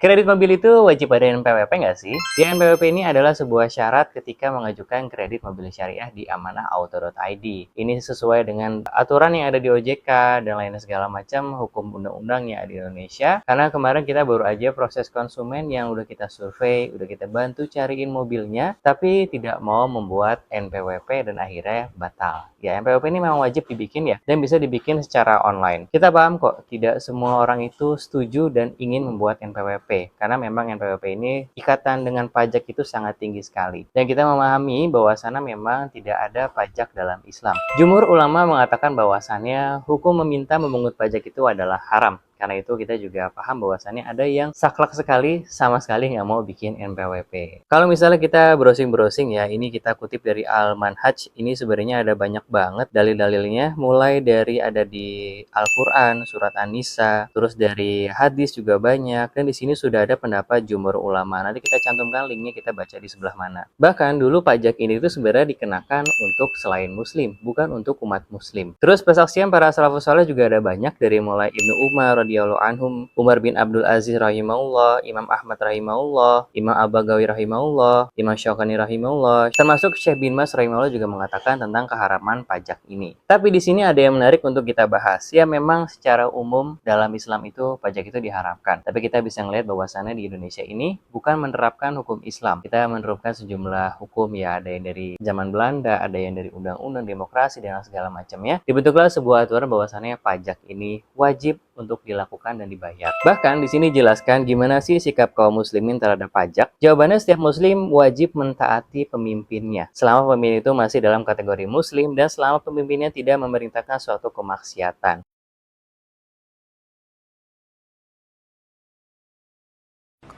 Kredit mobil itu wajib ada NPWP nggak sih? Ya, NPWP ini adalah sebuah syarat ketika mengajukan kredit mobil syariah di amanah-auto.id. Ini sesuai dengan aturan yang ada di OJK dan lainnya segala macam hukum undang-undang yang ada di Indonesia. Karena kemarin kita baru aja proses konsumen yang udah kita survei, udah kita bantu cariin mobilnya, tapi tidak mau membuat NPWP dan akhirnya batal. Ya, NPWP ini memang wajib dibikin ya, dan bisa dibikin secara online. Kita paham kok, tidak semua orang itu setuju dan ingin membuat NPWP. Karena memang NPWP ini ikatan dengan pajak itu sangat tinggi sekali. Dan kita memahami bahwasannya memang tidak ada pajak dalam Islam. Jumhur ulama mengatakan bahwasannya hukum meminta memungut pajak itu adalah haram. Karena itu kita juga paham bahwasannya ada yang saklek sekali sama sekali nggak mau bikin NPWP. Kalau misalnya kita browsing-browsing ya, ini kita kutip dari Al-Manhaj, ini sebenarnya ada banyak banget dalil-dalilnya, mulai dari ada di Al-Quran, surat An-Nisa, terus dari hadis juga banyak, dan di sini sudah ada pendapat jumhur ulama. Nanti kita cantumkan linknya, kita baca di sebelah mana. Bahkan dulu pajak ini itu sebenarnya dikenakan untuk selain muslim, bukan untuk umat muslim. Terus persaksian para salafus saleh juga ada banyak, dari mulai Ibnu Umar radhiyallahu anhum, Umar bin Abdul Aziz rahimahullah, Imam Ahmad rahimahullah, Imam Al-Bagawi rahimahullah, Imam Syaukani rahimahullah, termasuk Syekh bin Mas rahimahullah juga mengatakan tentang keharaman pajak ini. Tapi di sini ada yang menarik untuk kita bahas. Ya, memang secara umum dalam Islam itu pajak itu diharamkan. Tapi kita bisa melihat bahwasannya di Indonesia ini bukan menerapkan hukum Islam. Kita menerapkan sejumlah hukum, ya, ada yang dari zaman Belanda, ada yang dari undang-undang demokrasi dan segala macamnya. Dibentuklah sebuah aturan bahwasannya pajak ini wajib untuk dilakukan dan dibayar. Bahkan di sini jelaskan gimana sih sikap kaum muslimin terhadap pajak. Jawabannya, setiap muslim wajib mentaati pemimpinnya selama pemimpin itu masih dalam kategori muslim dan selama pemimpinnya tidak memerintahkan suatu kemaksiatan.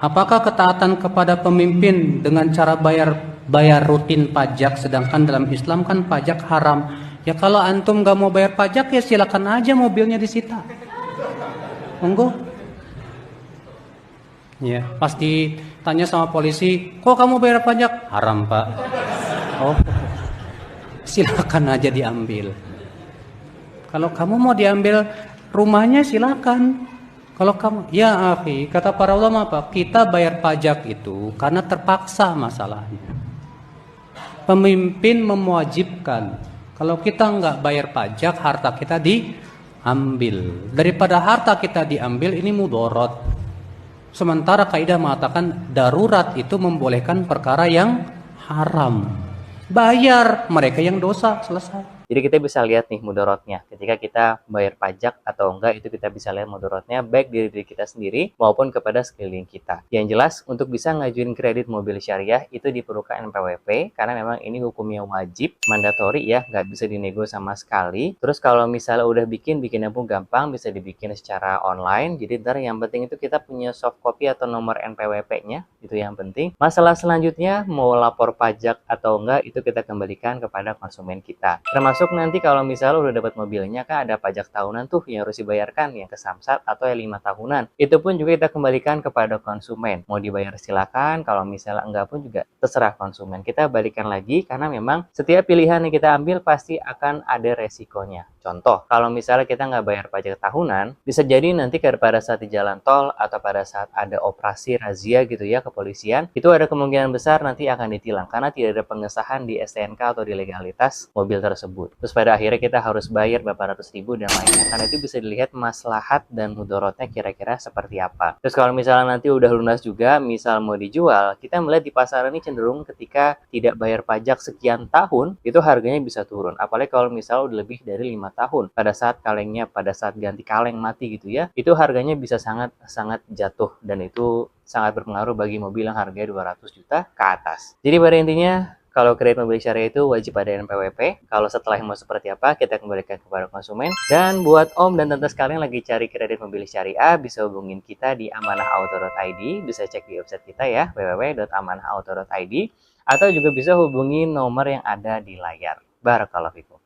Apakah ketaatan kepada pemimpin dengan cara bayar rutin pajak, sedangkan dalam Islam kan pajak haram? Ya kalau antum gak mau bayar pajak ya silakan aja mobilnya disita. Monggo. Ya, pas ditanya sama polisi, kok kamu bayar pajak? Haram, Pak. Oh, silakan aja diambil. Kalau kamu mau diambil rumahnya silakan. Kalau kamu, ya akhi, kata para ulama apa? Kita bayar pajak itu karena terpaksa masalahnya. Pemimpin mewajibkan. Kalau kita nggak bayar pajak, harta kita diambil. Daripada harta kita diambil, ini mudorot. Sementara kaidah mengatakan darurat itu membolehkan perkara yang haram. Bayar, mereka yang dosa, selesai. Jadi kita bisa lihat nih mudorotnya. Ketika kita bayar pajak atau enggak, itu kita bisa lihat mudorotnya baik dari diri kita sendiri maupun kepada sekeliling kita. Yang jelas, untuk bisa ngajuin kredit mobil syariah itu diperlukan NPWP, karena memang ini hukumnya wajib, mandatori ya, nggak bisa dinego sama sekali. Terus kalau misalnya udah bikinnya pun gampang, bisa dibikin secara online. Jadi ntar yang penting itu kita punya soft copy atau nomor NPWP-nya, itu yang penting. Masalah selanjutnya, mau lapor pajak atau enggak, itu kita kembalikan kepada konsumen kita. Termasuk nanti kalau misalnya udah dapat mobilnya, kan ada pajak tahunan tuh yang harus dibayarkan, yang ke Samsat atau yang 5 tahunan. Itu pun juga kita kembalikan kepada konsumen. Mau dibayar silakan, kalau misalnya enggak pun juga terserah konsumen. Kita balikan lagi, karena memang setiap pilihan yang kita ambil pasti akan ada resikonya. Contoh, kalau misalnya kita nggak bayar pajak tahunan, bisa jadi nanti pada saat di jalan tol atau pada saat ada operasi razia gitu ya, kepolisian, itu ada kemungkinan besar nanti akan ditilang karena tidak ada pengesahan di STNK atau di legalitas mobil tersebut. Terus pada akhirnya kita harus bayar berapa ratus ribu dan lainnya. Karena itu bisa dilihat maslahat dan mudorotnya kira-kira seperti apa. Terus kalau misalnya nanti udah lunas juga, misal mau dijual, kita melihat di pasaran ini cenderung ketika tidak bayar pajak sekian tahun, itu harganya bisa turun. Apalagi kalau misalnya udah lebih dari 5 tahun. Pada saat ganti kaleng mati gitu ya, itu harganya bisa sangat jatuh, dan itu sangat berpengaruh bagi mobil yang harganya 200 juta ke atas. Jadi pada intinya, kalau kredit mobil syariah itu wajib ada NPWP. Kalau setelah mau seperti apa, kita kembalikan kepada konsumen. Dan buat om dan tante sekalian lagi cari kredit mobil syariah, bisa hubungin kita di amanahauto.id. Bisa cek di website kita ya, www.amanahauto.id. Atau juga bisa hubungi nomor yang ada di layar. Barakallahu fikum.